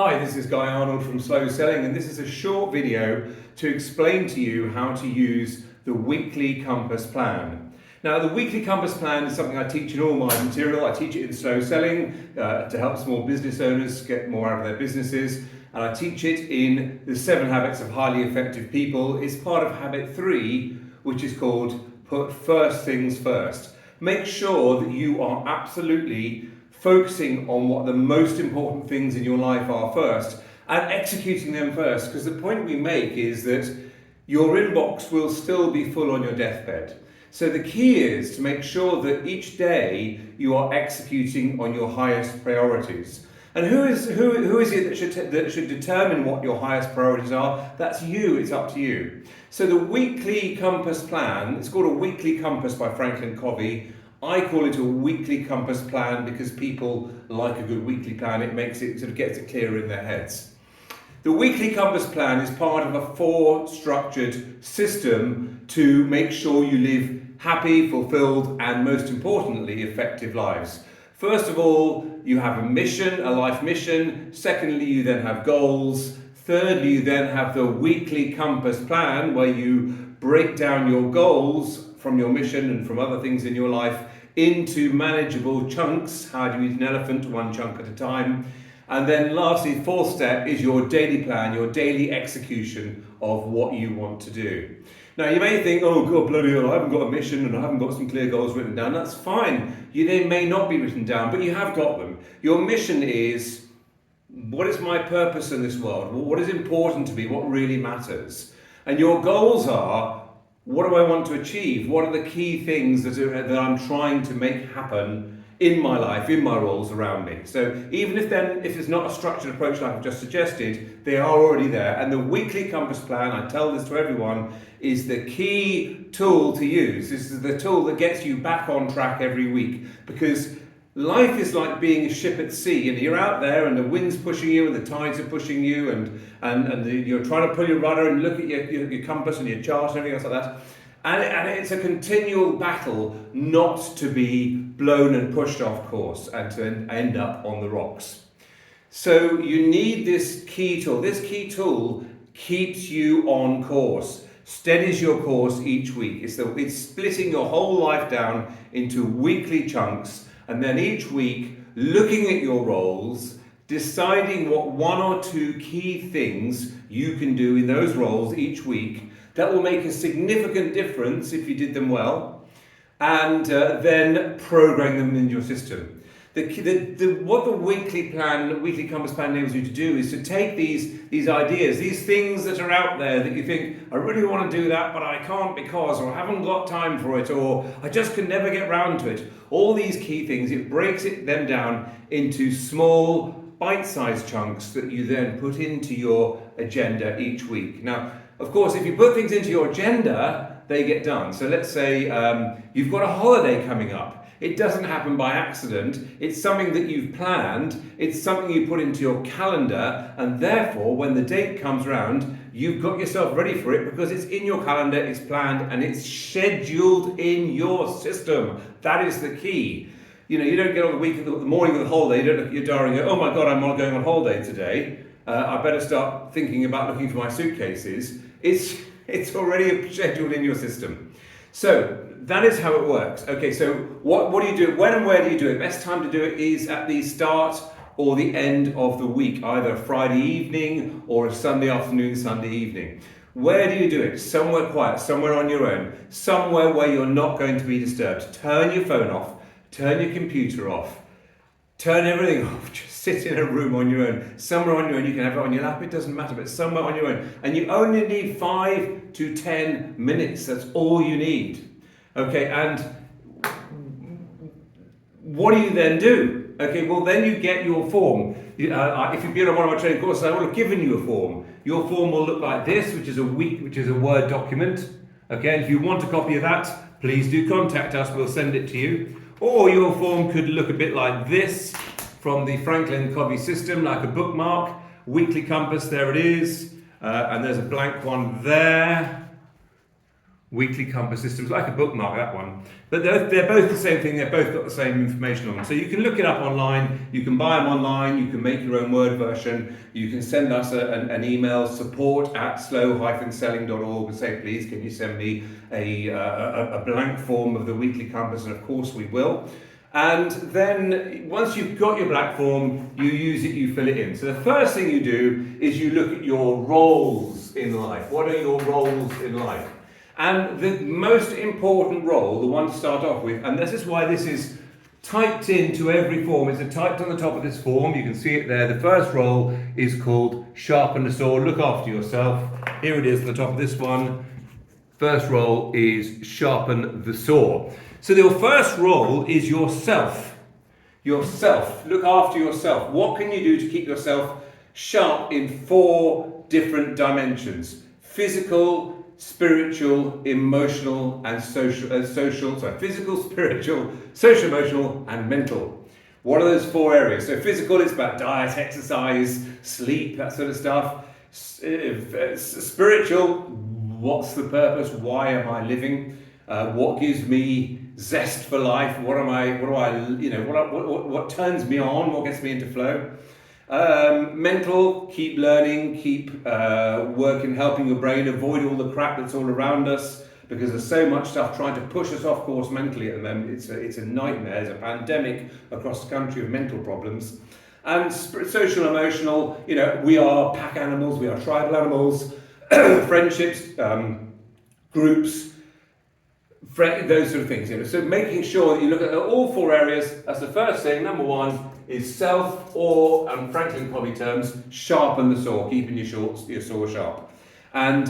Hi, this is Guy Arnold from Slow Selling, and this is a short video to explain to you how to use the Weekly Compass Plan. Now, the Weekly Compass Plan is something I teach in all my material. I teach it in Slow Selling to help small business owners get more out of their businesses, and I teach it in the 7 Habits of Highly Effective People. It's part of Habit 3, which is called Put First Things First. Make sure that you are absolutely focusing on what the most important things in your life are first and executing them first, because the point we make is that your inbox will still be full on your deathbed. So the key is to make sure that each day you are executing on your highest priorities. And who is it that should determine what your highest priorities are? That's you. It's up to you. So the Weekly Compass Plan, it's called a Weekly Compass by Franklin Covey. I call it a Weekly Compass Plan because people like a good weekly plan. It sort of gets it clearer in their heads. The Weekly Compass Plan is part of a 4-structured system to make sure you live happy, fulfilled, and most importantly, effective lives. First of all, you have a mission, a life mission. Secondly, you then have goals. Thirdly, you then have the Weekly Compass Plan, where you break down your goals from your mission and from other things in your life into manageable chunks. How do you eat an elephant? 1 chunk at a time. And then lastly, 4th step is your daily plan, your daily execution of what you want to do. Now you may think, oh God, bloody hell, I haven't got a mission and I haven't got some clear goals written down. That's fine. They may not be written down, but you have got them. Your mission is, what is my purpose in this world? What is important to me? What really matters? And your goals are, what do I want to achieve? What are the key things that I'm trying to make happen in my life, in my roles around me? So even if it's not a structured approach like I've just suggested, they are already there. And the Weekly Compass Plan, I tell this to everyone, is the key tool to use. This is the tool that gets you back on track every week, because life is like being a ship at sea, and you're out there and the wind's pushing you and the tides are pushing you and you're trying to pull your rudder and look at your compass and your chart and everything else like that. And it's a continual battle not to be blown and pushed off course and to end up on the rocks. So you need this key tool. This key tool keeps you on course, steadies your course each week. It's splitting your whole life down into weekly chunks, and then each week looking at your roles, deciding what 1 or 2 key things you can do in those roles each week that will make a significant difference if you did them well, and then program them into your system. What the Weekly Compass Plan enables you to do is to take these ideas, these things that are out there that you think, I really want to do that, but I can't because, or I haven't got time for it, or I just can never get round to it. All these key things, it breaks them down into small, bite-sized chunks that you then put into your agenda each week. Now, of course, if you put things into your agenda, they get done. So let's say you've got a holiday coming up. It doesn't happen by accident. It's something that you've planned. It's something you put into your calendar, and therefore, when the date comes around, you've got yourself ready for it because it's in your calendar, it's planned, and it's scheduled in your system. That is the key. You don't get on the morning of the holiday, you don't look at your diary and go, oh my God, I'm not going on holiday today. I better start thinking about looking for my suitcases. It's already scheduled in your system. So that is how it works. Okay, so what do you do? When and where do you do it? Best time to do it is at the start or the end of the week, either Friday evening or a Sunday afternoon, Sunday evening. Where do you do it? Somewhere quiet, somewhere on your own, somewhere where you're not going to be disturbed. Turn your phone off, turn your computer off, turn everything off. Just sit in a room on your own, somewhere on your own. You can have it on your lap, it doesn't matter, but somewhere on your own. And you only need 5 to 10 minutes. That's all you need. Okay, and what do you then do? Okay, well then you get your form. If you've been on one of my training courses, I will have given you a form. Your form will look like this, which is a Word document. Okay, and if you want a copy of that, please do contact us, we'll send it to you. Or your form could look a bit like this, from the Franklin Covey system, like a bookmark. Weekly Compass, there it is. And there's a blank one there. Weekly Compass Systems, like a bookmark, that one. But they're both the same thing, they've both got the same information on them. So you can look it up online, you can buy them online, you can make your own Word version, you can send us an email, support@slow-selling.org, and say, please, can you send me a blank form of the Weekly Compass, and of course we will. And then once you've got your black form, you use it, you fill it in. So the first thing you do is you look at your roles in life. What are your roles in life? And the most important role, the one to start off with, and this is why this is typed into every form. It's typed on the top of this form. You can see it there. The first role is called sharpen the saw. Look after yourself. Here it is at the top of this one. First role is sharpen the saw. So your first role is yourself. Yourself. Look after yourself. What can you do to keep yourself sharp in 4 different dimensions? Physical, spiritual, emotional, and physical, spiritual, social, emotional, and mental. What are those 4 areas? So physical, it's about diet, exercise, sleep, that sort of stuff. Spiritual, what's the purpose? Why am I living? What gives me zest for life? What turns me on? What gets me into flow? Mental, keep learning, keep working, helping your brain, avoid all the crap that's all around us, because there's so much stuff trying to push us off course mentally at the moment. It's a nightmare. There's a pandemic across the country of mental problems. And social, emotional, we are pack animals, we are tribal animals, friendships, groups, those sort of things. So making sure that you look at all 4 areas. That's the first thing. Number 1 is self, or, and frankly in hobby terms, sharpen the saw, keeping your saw sharp. And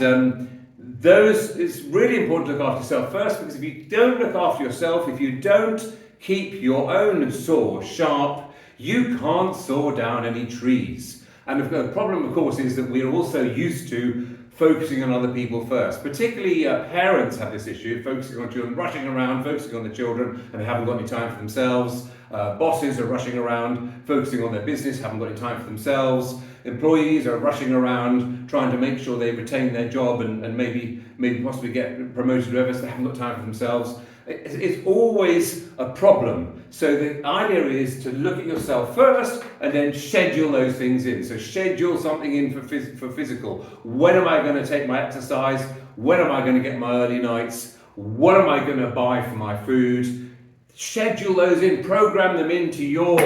it's really important to look after yourself first, because if you don't look after yourself, if you don't keep your own saw sharp, you can't saw down any trees. And the problem, of course, is that we're also used to focusing on other people first. Particularly parents have this issue, focusing on children, rushing around, focusing on the children, and they haven't got any time for themselves. Bosses are rushing around, focusing on their business, haven't got any time for themselves. Employees are rushing around, trying to make sure they retain their job and maybe possibly get promoted or whatever, so they haven't got time for themselves. It's always a problem. So the idea is to look at yourself first and then schedule those things in. So schedule something in for physical. When am I going to take my exercise? When am I going to get my early nights? What am I going to buy for my food? Schedule those in, program them into your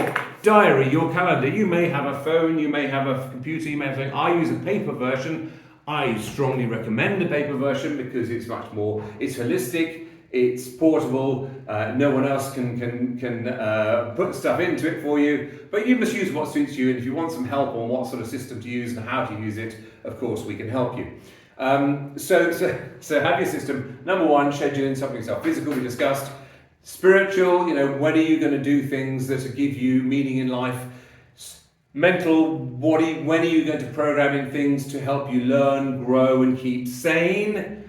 diary, your calendar. You may have a phone, you may have a computer, you may have something. I use a paper version. I strongly recommend a paper version because it's much more, it's holistic, it's portable, no one else can put stuff into it for you, but you must use what suits you, and if you want some help on what sort of system to use and how to use it, of course we can help you. So have your system. Number 1, schedule in something yourself. Physical, we discussed. Spiritual, when are you going to do things that give you meaning in life? Mental, when are you going to program in things to help you learn, grow, and keep sane?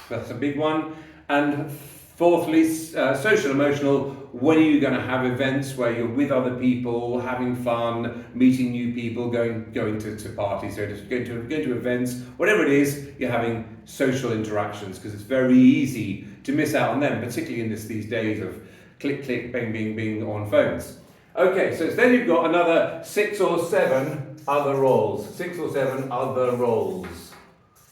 That's a big one. And fourthly, social, emotional, when are you going to have events where you're with other people, having fun, meeting new people, going to parties, so just going to events, whatever it is, you're having social interactions, because it's very easy to miss out on them, particularly in these days of click, click, bang, bing, bing on phones. Okay, so then you've got another 6 or 7 other roles. 6 or 7 other roles.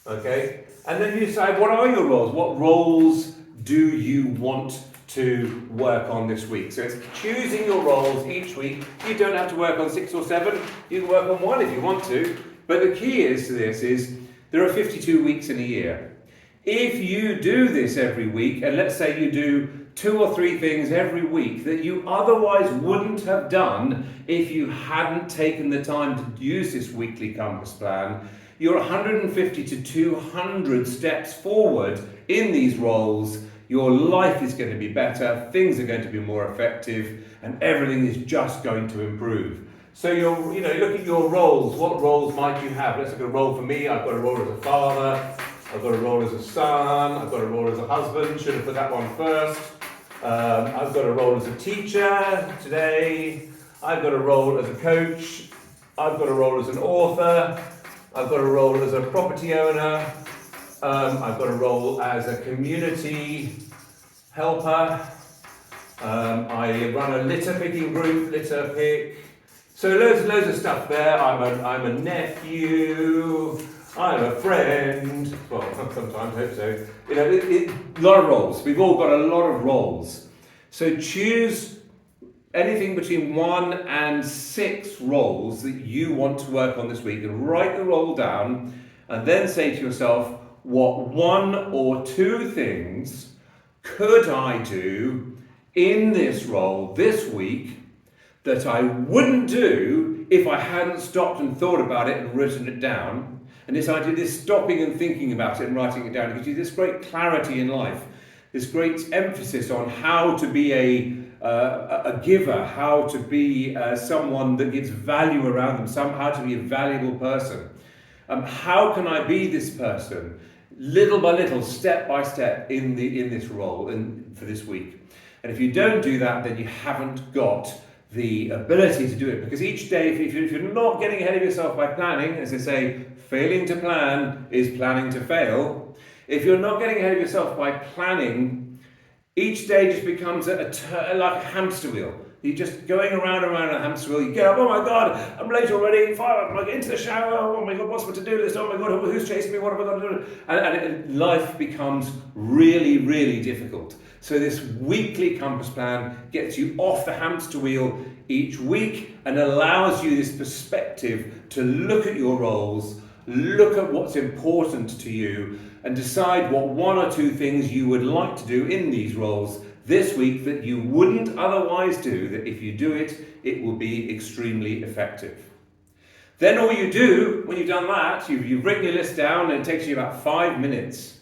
Okay? And then you decide, what are your roles? What roles do you want to work on this week? So it's choosing your roles each week. You don't have to work on 6 or 7. You can work on 1 if you want to. But the key to this is there are 52 weeks in a year. If you do this every week, and let's say you do 2 or 3 things every week that you otherwise wouldn't have done if you hadn't taken the time to use this weekly compass plan, you're 150 to 200 steps forward in these roles. Your life is going to be better, things are going to be more effective, and everything is just going to improve. So look at your roles. What roles might you have? Let's look at a role for me. I've got a role as a father. I've got a role as a son. I've got a role as a husband. Should have put that one first. I've got a role as a teacher today. I've got a role as a coach. I've got a role as an author. I've got a role as a property owner. I've got a role as a community helper. I run a litter picking group, litter pick. So loads of stuff there. I'm a nephew. I'm a friend. Well, sometimes I hope so. You know, a lot of roles. We've all got a lot of roles. So choose anything between 1 and 6 roles that you want to work on this week, and write the role down, and then say to yourself, what 1 or 2 things could I do in this role this week that I wouldn't do if I hadn't stopped and thought about it and written it down. And this idea, this stopping and thinking about it and writing it down, gives you this great clarity in life, this great emphasis on how to be a giver, how to be someone that gives value around them, how to be a valuable person. How can I be this person, little by little, step by step, in this role and for this week? And if you don't do that, then you haven't got the ability to do it. Because each day, if you're not getting ahead of yourself by planning, as I say, failing to plan is planning to fail. If you're not getting ahead of yourself by planning, each day just becomes like a hamster wheel. You're just going around a hamster wheel. You get up, oh my God, I'm late already. I get into the shower. Oh my God, what's my to-do list? Oh my God, who's chasing me? What have I got to do? And life becomes really, really difficult. So this weekly compass plan gets you off the hamster wheel each week and allows you this perspective to look at your roles, look at what's important to you, and decide what 1 or 2 things you would like to do in these roles this week that you wouldn't otherwise do, that if you do it, it will be extremely effective. Then all you do, when you've done that, you've written your list down, and it takes you about 5 minutes.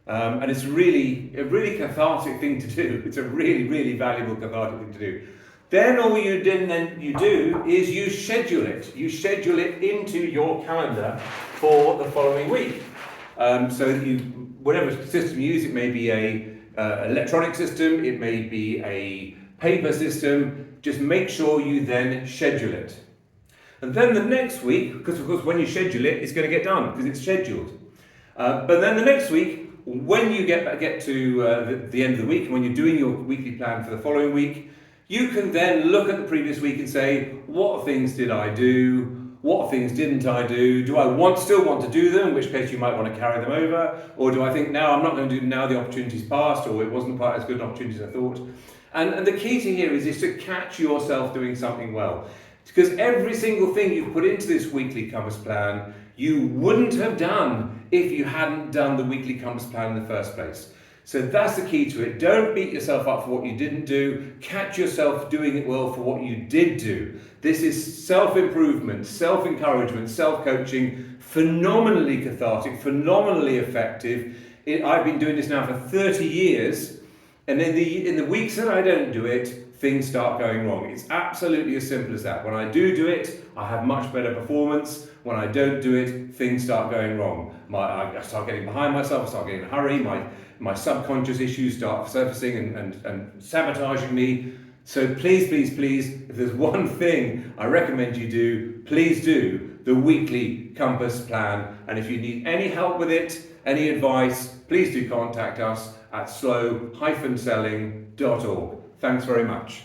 And it's a really cathartic thing to do. It's a really, really valuable cathartic thing to do. Then all you do is you schedule it. You schedule it into your calendar for the following week. So that whatever system you use, it may be a electronic system, it may be a paper system, just make sure you then schedule it. And then the next week, because of course when you schedule it, it's going to get done because it's scheduled. But then the next week, when you get to the end of the week, and when you're doing your weekly plan for the following week, you can then look at the previous week and say, what things did I do? What things didn't I do? Do I still want to do them, in which case you might want to carry them over? Or do I think, now I'm not going to do them now, the opportunity's passed, or it wasn't quite as good an opportunity as I thought? And the key to here is to catch yourself doing something well. Because every single thing you've put into this weekly compass plan, you wouldn't have done if you hadn't done the weekly compass plan in the first place. So that's the key to it. Don't beat yourself up for what you didn't do. Catch yourself doing it well for what you did do. This is self-improvement, self-encouragement, self-coaching, phenomenally cathartic, phenomenally effective. I've been doing this now for 30 years, and in the weeks that I don't do it, things start going wrong. It's absolutely as simple as that. When I do it, I have much better performance. When I don't do it, things start going wrong. I start getting behind myself, I start getting in a hurry, my subconscious issues start surfacing and sabotaging me. So please, please, please, if there's one thing I recommend you do, please do the weekly compass plan. And if you need any help with it, any advice, please do contact us at slow-selling.org. Thanks very much.